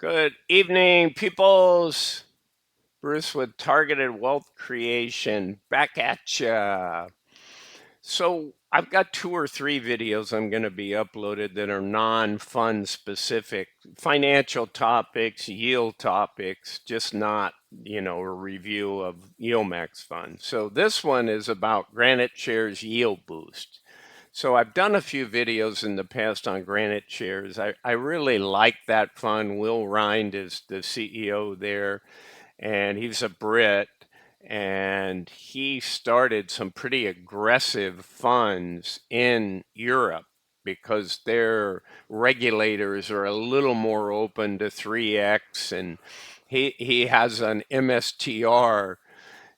Good evening, peoples. Bruce with Targeted Wealth Creation back at ya. So I've got 2 or 3 videos I'm going to be uploaded that are non-fund specific, financial topics, yield topics, just not, a review of YieldMax Fund. So this one is about Granite Shares Yield Boost. So I've done a few videos in the past on Granite Shares. I really like that fund. Will Rind is the CEO there, and he's a Brit, and he started some pretty aggressive funds in Europe because their regulators are a little more open to 3x, and he has an MSTR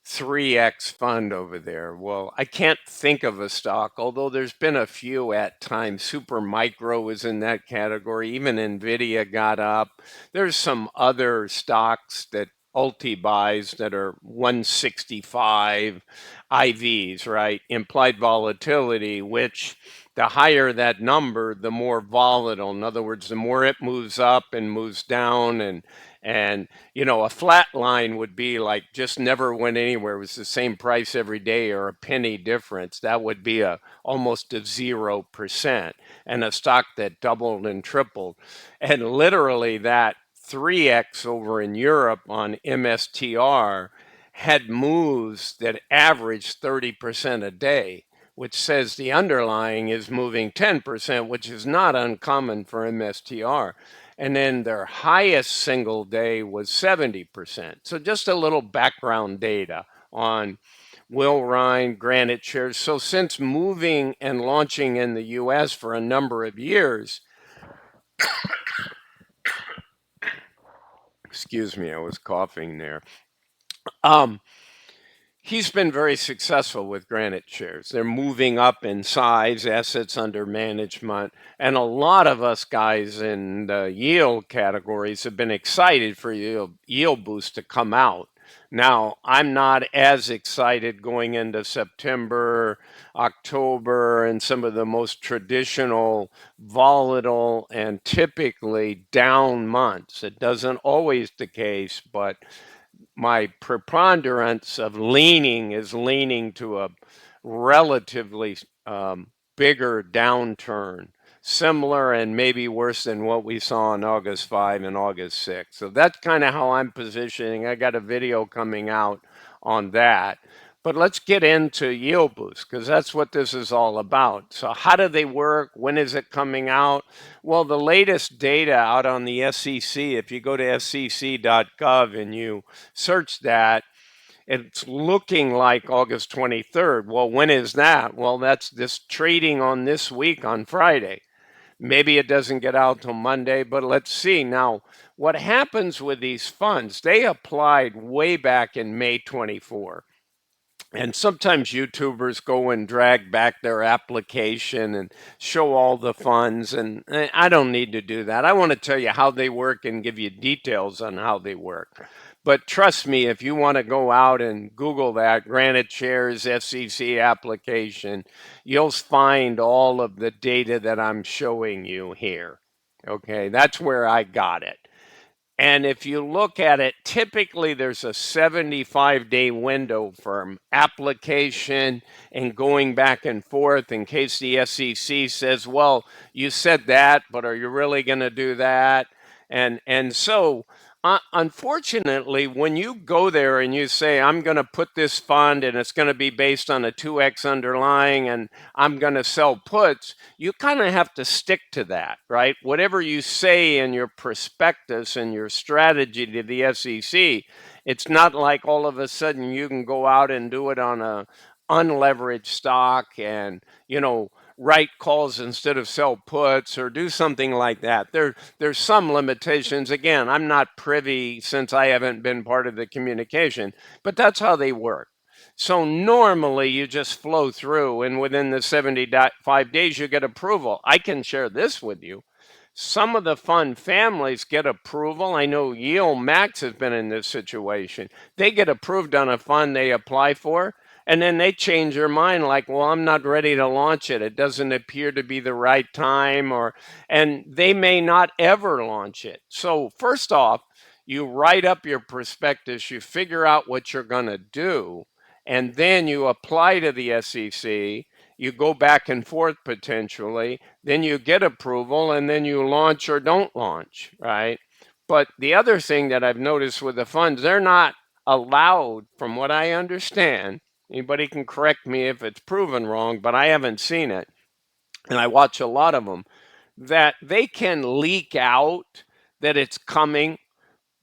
3x fund over there. Well, I can't think of a stock, although there's been a few at times. Super Micro is in that category. Even Nvidia got up. There's some other stocks that Ulti buys that are 165 IVs, right? Implied volatility, which the higher that number, the more volatile. In other words, the more it moves up and moves down, and a flat line would be like just never went anywhere. It was the same price every day or a penny difference. That would be almost a 0%. And a stock that doubled and tripled. And literally that 3x over in Europe on MSTR had moves that averaged 30% a day, which says the underlying is moving 10%, which is not uncommon for MSTR. And then their highest single day was 70%. So just a little background data on Will Ryan, Granite Shares. So since moving and launching in the US for a number of years, excuse me, I was coughing there. He's been very successful with Granite Shares. They're moving up in size, assets under management, and a lot of us guys in the yield categories have been excited for YieldBOOST to come out. Now, I'm not as excited going into September, October, and some of the most traditional, volatile, and typically down months. It doesn't always the case, but my preponderance of leaning is leaning to a relatively bigger downturn, similar and maybe worse than what we saw on August 5 and August 6. So that's kind of how I'm positioning. I got a video coming out on that. But let's get into YieldBOOST because that's what this is all about. So how do they work? When is it coming out? Well, the latest data out on the SEC, if you go to sec.gov and you search that, it's looking like August 23rd. Well, when is that? Well, that's this trading on this week on Friday. Maybe it doesn't get out till Monday, but let's see. Now, what happens with these funds? They applied way back in May 24. And sometimes YouTubers go and drag back their application and show all the funds. And I don't need to do that. I want to tell you how they work and give you details on how they work. But trust me, if you want to go out and Google that, Granite Shares SEC application, you'll find all of the data that I'm showing you here. Okay, that's where I got it. And if you look at it, typically there's a 75-day window from application and going back and forth in case the SEC says, well, you said that, but are you really going to do that? And so unfortunately, when you go there and you say, I'm going to put this fund and it's going to be based on a 2x underlying and I'm going to sell puts, you kind of have to stick to that, right? Whatever you say in your prospectus and your strategy to the SEC, it's not like all of a sudden you can go out and do it on a unleveraged stock and, write calls instead of sell puts or do something like that. There's some limitations. Again, I'm not privy since I haven't been part of the communication, but that's how they work. So normally you just flow through and within the 75 days you get approval. I can share this with you. Some of the fund families get approval. I know YieldMax has been in this situation. They get approved on a fund they apply for, And then they change their mind like, well, I'm not ready to launch it. It doesn't appear to be the right time, and they may not ever launch it. So first off, you write up your prospectus, you figure out what you're going to do, and then you apply to the SEC. You go back and forth potentially, then you get approval, and then you launch or don't launch, right? But the other thing that I've noticed with the funds, they're not allowed, from what I understand, anybody can correct me if it's proven wrong, but I haven't seen it, and I watch a lot of them, that they can leak out that it's coming,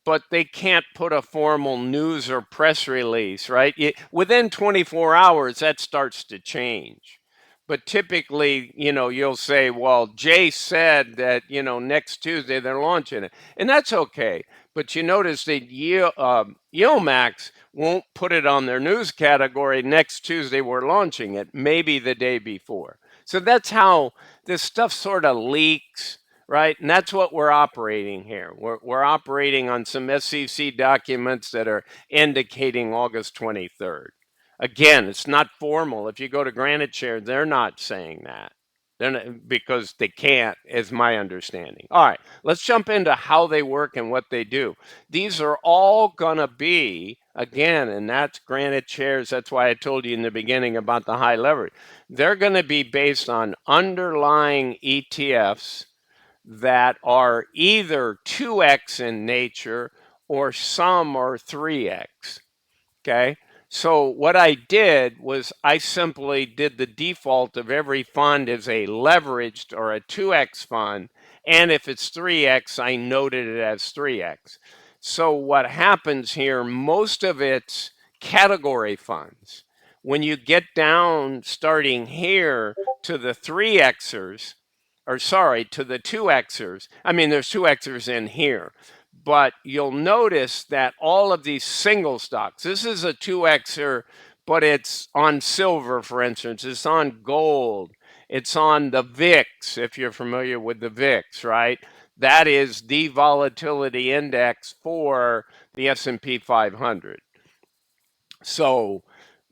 but they can't put a formal news or press release, right? Within 24 hours, that starts to change. But typically, you'll say, well, Jay said that, next Tuesday they're launching it. And that's okay. But you notice that YieldMax won't put it on their news category next Tuesday we're launching it, maybe the day before. So that's how this stuff sort of leaks, right? And that's what we're operating here. We're operating on some SEC documents that are indicating August 23rd. Again, it's not formal. If you go to Granite Share, they're not saying that. They're not, because they can't, is my understanding. All right, let's jump into how they work and what they do. These are all going to be, again, and that's Granite Shares. That's why I told you in the beginning about the high leverage. They're going to be based on underlying ETFs that are either 2x in nature or some are 3x. Okay. So what I did was I simply did the default of every fund as a leveraged or a 2x fund. And if it's 3x, I noted it as 3x. So what happens here, most of it's category funds. When you get down starting here to the 3xers, or sorry, to the 2xers, I mean, there's 2xers in here, but you'll notice that all of these single stocks, this is a 2xer, but it's on silver, for instance, it's on gold, it's on the VIX, if you're familiar with the VIX, right? That is the volatility index for the S&P 500. So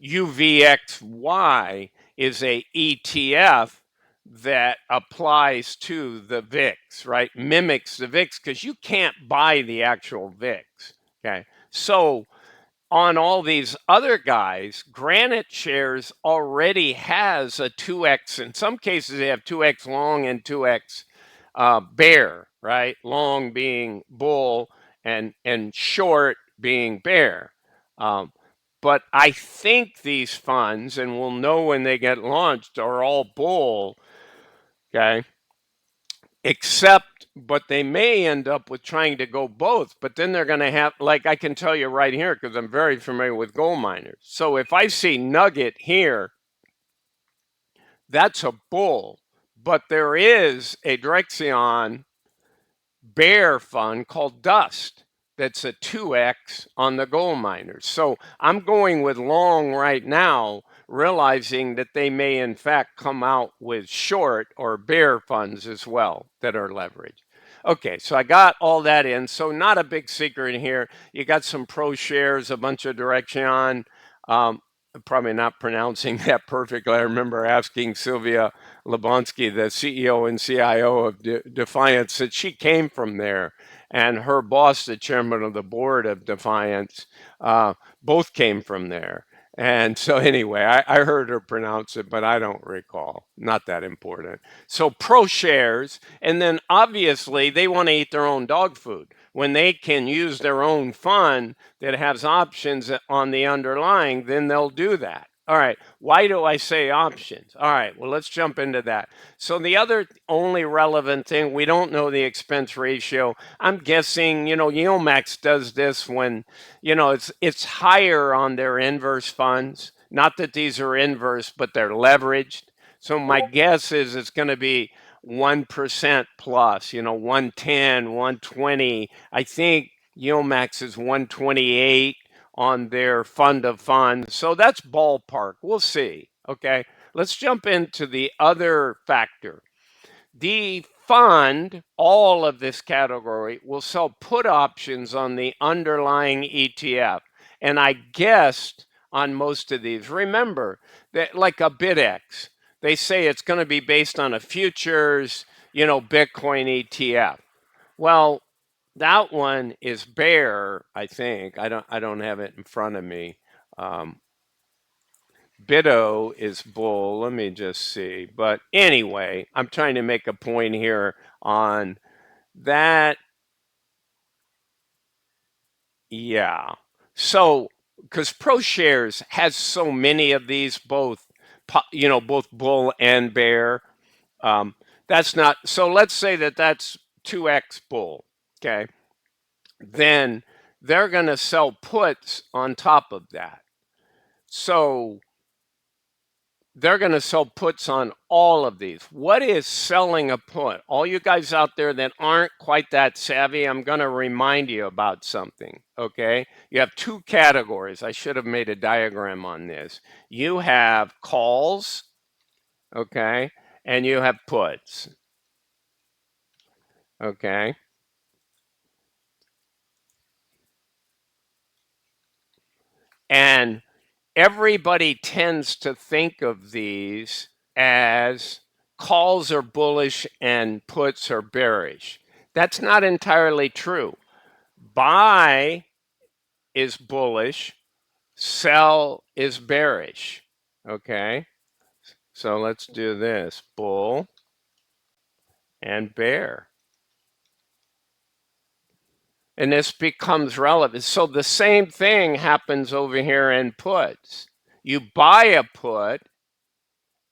UVXY is a ETF that applies to the VIX, right? Mimics the VIX because you can't buy the actual VIX. Okay. So on all these other guys, Granite Shares already has a 2x. In some cases, they have 2x long and 2x bear, right? Long being bull and short being bear. Um, but I think these funds, and we'll know when they get launched, are all bull, okay? But they may end up with trying to go both. But then they're going to have, like I can tell you right here, because I'm very familiar with gold miners. So if I see Nugget here, that's a bull. But there is a Drexion bear fund called Dust that's a 2x on the gold miners. So I'm going with long right now, realizing that they may in fact come out with short or bear funds as well that are leveraged. Okay, so I got all that in. So not a big secret in here. You got some pro shares, a bunch of Direction. I'm probably not pronouncing that perfectly. I remember asking Sylvia Lebonsky, the CEO and CIO of Defiance, that she came from there, and her boss, the chairman of the board of Defiance, both came from there. And so, anyway, I heard her pronounce it, but I don't recall. Not that important. So, pro shares, and then obviously they want to eat their own dog food. When they can use their own fund that has options on the underlying, then they'll do that. All right, why do I say options? All right, well, let's jump into that. So the other only relevant thing, we don't know the expense ratio. I'm guessing, YieldMax does this when, it's higher on their inverse funds. Not that these are inverse, but they're leveraged. So my guess is it's going to be 1% plus, 110, 120. I think YieldMax is 128 on their fund of funds. So that's ballpark. We'll see. Okay. Let's jump into the other factor. The fund, all of this category, will sell put options on the underlying ETF. And I guessed on most of these. Remember that, like a BitX, they say it's going to be based on a futures, Bitcoin ETF. Well, that one is bear, I think. I don't have it in front of me. Um, BITO is bull. Let me just see. But anyway, I'm trying to make a point here on that. Yeah. So, because ProShares has so many of these, both bull and bear. Um, that's not. So let's say that that's 2x bull. Okay. Then they're going to sell puts on top of that. So they're going to sell puts on all of these. What is selling a put? All you guys out there that aren't quite that savvy, I'm going to remind you about something, okay? You have two categories. I should have made a diagram on this. You have calls, okay? And you have puts, okay? And everybody tends to think of these as calls are bullish and puts are bearish. That's not entirely true. Buy is bullish, sell is bearish. Okay, so let's do this, bull and bear. And this becomes relevant. So the same thing happens over here in puts. You buy a put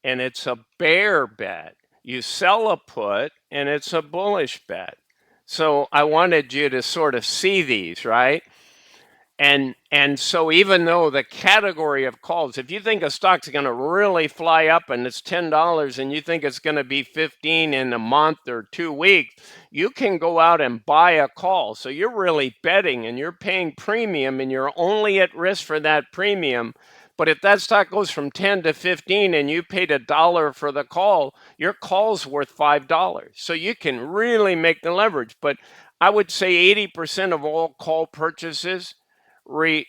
and it's a bear bet. You sell a put and it's a bullish bet. So I wanted you to sort of see these, right? And so even though the category of calls, if you think a stock's going to really fly up and it's $10 and you think it's going to be 15 in a month or 2 weeks, you can go out and buy a call. So you're really betting and you're paying premium and you're only at risk for that premium. But if that stock goes from 10 to 15 and you paid $1 for the call, your call's worth $5. So you can really make the leverage. But I would say 80% of all call purchases re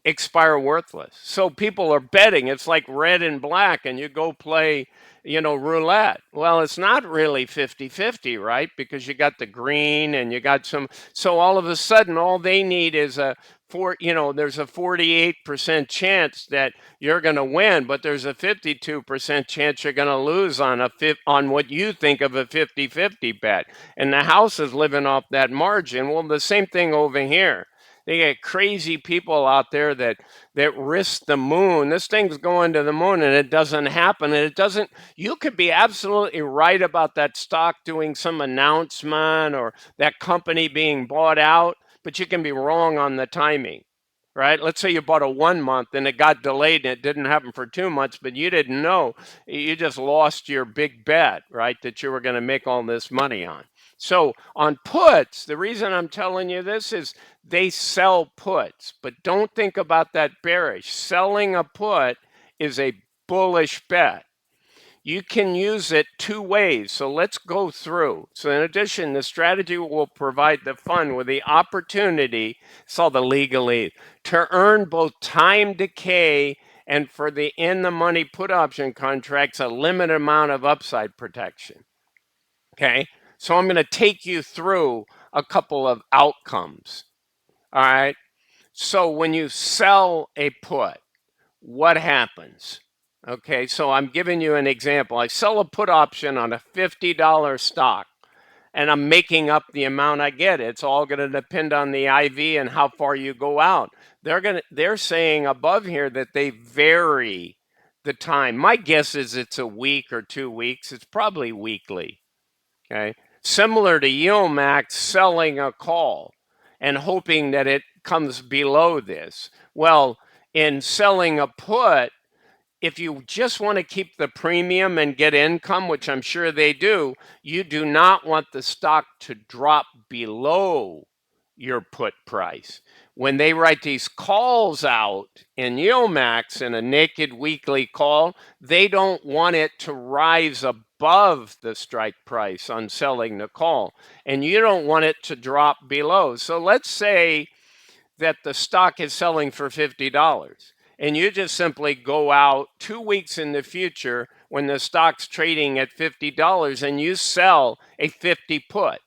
expire worthless. So people are betting. It's like red and black, and you go play, roulette. Well, it's not really 50-50, right? Because you got the green and you got some. So all of a sudden, all they need is there's a 48% chance that you're going to win, but there's a 52% chance you're going to lose on what you think of a 50-50 bet. And the house is living off that margin. Well, the same thing over here. They get crazy people out there that risk the moon. This thing's going to the moon and it doesn't happen. And it doesn't, you could be absolutely right about that stock doing some announcement or that company being bought out, but you can be wrong on the timing, right? Let's say you bought a 1 month and it got delayed and it didn't happen for 2 months, but you didn't know. You just lost your big bet, right? That you were going to make all this money on. So on puts, the reason I'm telling you this is they sell puts, but don't think about that bearish. Selling a put is a bullish bet. You can use it two ways. So let's go through. So in addition, the strategy will provide the fund with the opportunity, it's all the legalese, to earn both time decay and for the in the money put option contracts, a limited amount of upside protection. Okay. So I'm going to take you through a couple of outcomes. All right. So when you sell a put, what happens? Okay, so I'm giving you an example. I sell a put option on a $50 stock and I'm making up the amount I get. It's all going to depend on the IV and how far you go out. They're saying above here that they vary the time. My guess is it's a week or 2 weeks. It's probably weekly. Okay. Similar to YieldMax selling a call and hoping that it comes below this. Well, in selling a put, if you just want to keep the premium and get income, which I'm sure they do, you do not want the stock to drop below your put price. When they write these calls out in YieldMax in a naked weekly call, they don't want it to rise above the strike price on selling the call. And you don't want it to drop below. So let's say that the stock is selling for $50. And you just simply go out 2 weeks in the future when the stock's trading at $50 and you sell a 50 put.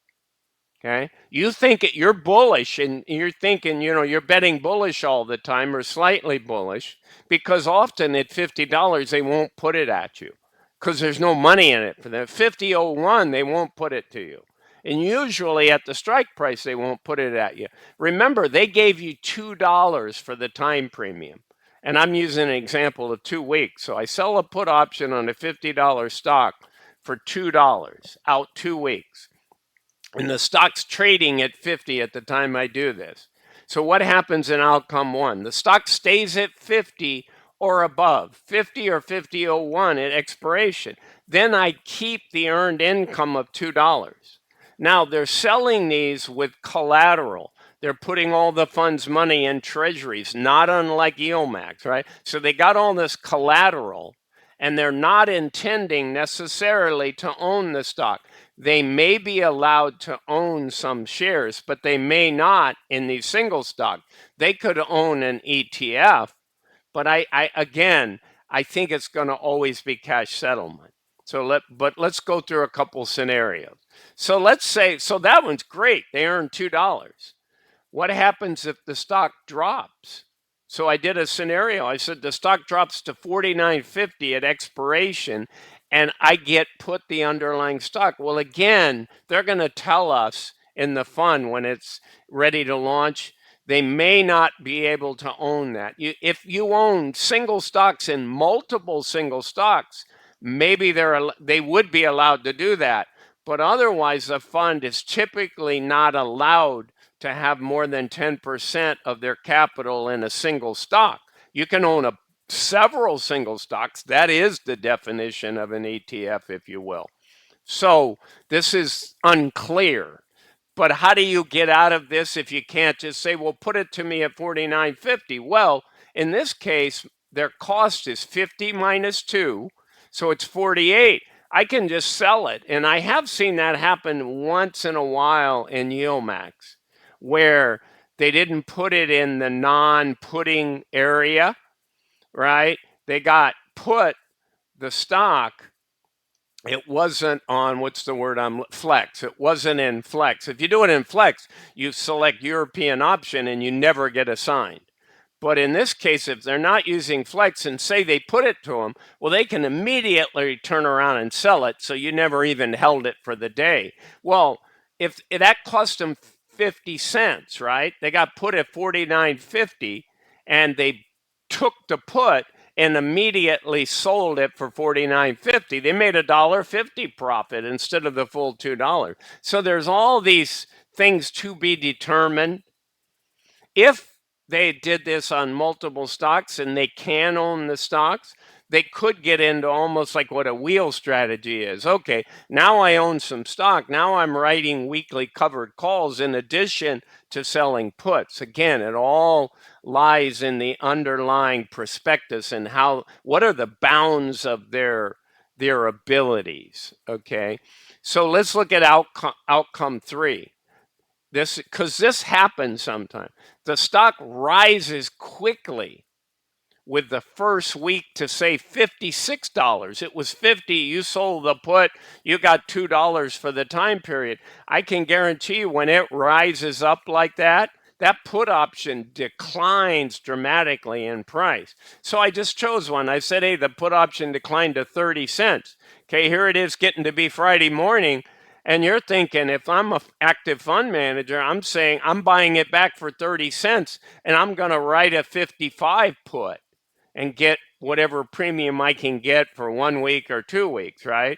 Okay. You think you're bullish and you're thinking, you're betting bullish all the time or slightly bullish because often at $50, they won't put it at you because there's no money in it for them. 50.01, they won't put it to you. And usually at the strike price, they won't put it at you. Remember, they gave you $2 for the time premium. And I'm using an example of 2 weeks. So I sell a put option on a $50 stock for $2 out 2 weeks. And the stock's trading at 50 at the time I do this. So what happens in outcome one? The stock stays at 50 or above, 50 or 50.01 at expiration. Then I keep the earned income of $2. Now they're selling these with collateral. They're putting all the fund's money in treasuries, not unlike YieldMax, right? So they got all this collateral and they're not intending necessarily to own the stock. They may be allowed to own some shares, but they may not in these single stock. They could own an ETF, but I think it's going to always be cash settlement. But let's go through a couple scenarios. So let's say, so that one's great. They earn $2. What happens if the stock drops? So I did a scenario. I said the stock drops to $49.50 at expiration and I get put the underlying stock. Well, again, they're going to tell us in the fund when it's ready to launch, they may not be able to own that. If you own single stocks and multiple single stocks, maybe they would be allowed to do that. But otherwise, the fund is typically not allowed to have more than 10% of their capital in a single stock. You can own several single stocks. That is the definition of an ETF, if you will. So this is unclear. But how do you get out of this if you can't just say, well, put it to me at $49.50? Well, in this case, their cost is 50 minus 2, so it's 48. I can just sell it. And I have seen that happen once in a while in YieldMax, where they didn't put it in the non-putting area, right? They got put the stock. It wasn't on, what's the word, flex. It wasn't in flex. If you do it in flex, you select European option and you never get assigned. But in this case, if they're not using flex and say they put it to them, well, they can immediately turn around and sell it. So you never even held it for the day. Well, if that cost them 50 cents, right? They got put at $49.50 and they took the put and immediately sold it for $49.50. They made $1.50 profit instead of the full $2. So there's all these things to be determined. If they did this on multiple stocks and they can own the stocks, they could get into almost like what a wheel strategy is. Okay, now I own some stock. Now I'm writing weekly covered calls in addition to selling puts. Again, it all lies in the underlying prospectus and what are the bounds of their abilities. Okay, so let's look at outcome 3. Because this happens sometimes. The stock rises quickly with the first week to say $56. It was 50, you sold the put, you got $2 for the time period. I can guarantee you when it rises up like that, that put option declines dramatically in price. So I just chose one. I said, hey, the put option declined to 30 cents. Okay, here it is getting to be Friday morning. And you're thinking, if I'm an active fund manager, I'm saying I'm buying it back for 30 cents and I'm going to write a 55 put and get whatever premium I can get for 1 week or 2 weeks, right?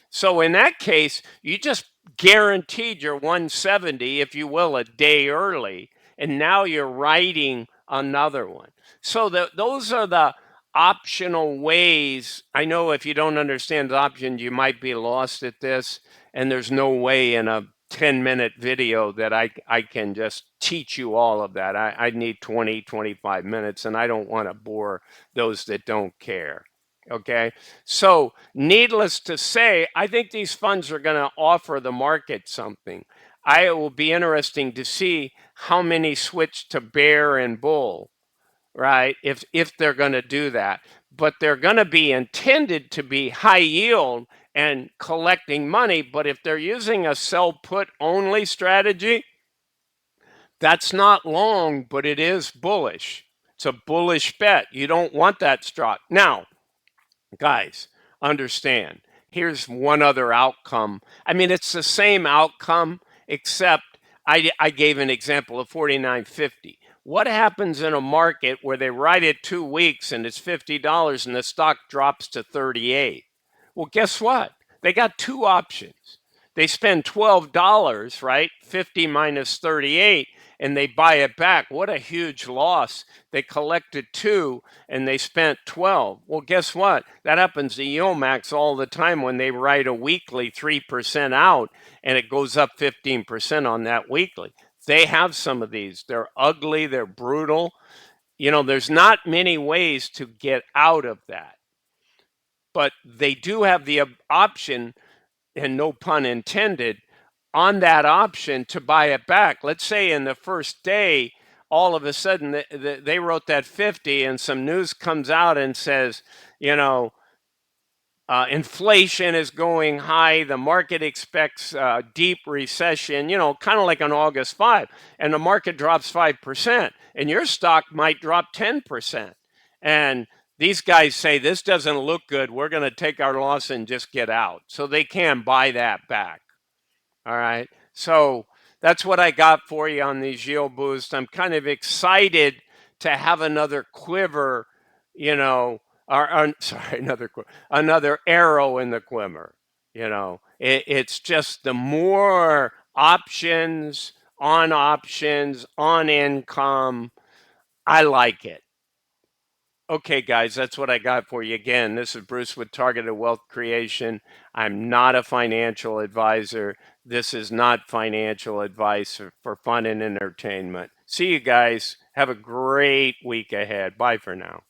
So in that case, you just guaranteed your 170, if you will, a day early, and now you're writing another one. So those are the optional ways. I know if you don't understand the options, you might be lost at this, and there's no way in a 10-minute video that I can just teach you all of that. I need 20, 25 minutes, and I don't want to bore those that don't care. Okay, so needless to say, I think these funds are going to offer the market something. It will be interesting to see how many switch to bear and bull, right? If they're going to do that, but they're going to be intended to be high yield and collecting money. But if they're using a sell put only strategy, that's not long, but it is bullish. It's a bullish bet. You don't want that stock. Now, guys, understand. Here's one other outcome. I mean, it's the same outcome, except I gave an example of 49.50. What happens in a market where they ride it 2 weeks and it's $50 and the stock drops to 38? Well, guess what? They got two options. They spend $12, right? 50 minus 38, and they buy it back. What a huge loss. They collected two and they spent 12. Well, guess what? That happens to YieldMax all the time when they write a weekly 3% out and it goes up 15% on that weekly. They have some of these. They're ugly, they're brutal. There's not many ways to get out of that, but they do have the option, and no pun intended, on that option to buy it back. Let's say in the first day, all of a sudden they wrote that 50 and some news comes out and says, you know, inflation is going high. The market expects deep recession, kind of like on August 5, and the market drops 5%, and your stock might drop 10%. And these guys say, this doesn't look good. We're going to take our loss and just get out. So they can buy that back. All right. So that's what I got for you on these yield boosts. I'm kind of excited to have another quiver, or sorry, another arrow in the quiver. It's just the more options on income. I like it. Okay, guys, that's what I got for you. Again, this is Bruce with Targeted Wealth Creation. I'm not a financial advisor. This is not financial advice for fun and entertainment. See you guys. Have a great week ahead. Bye for now.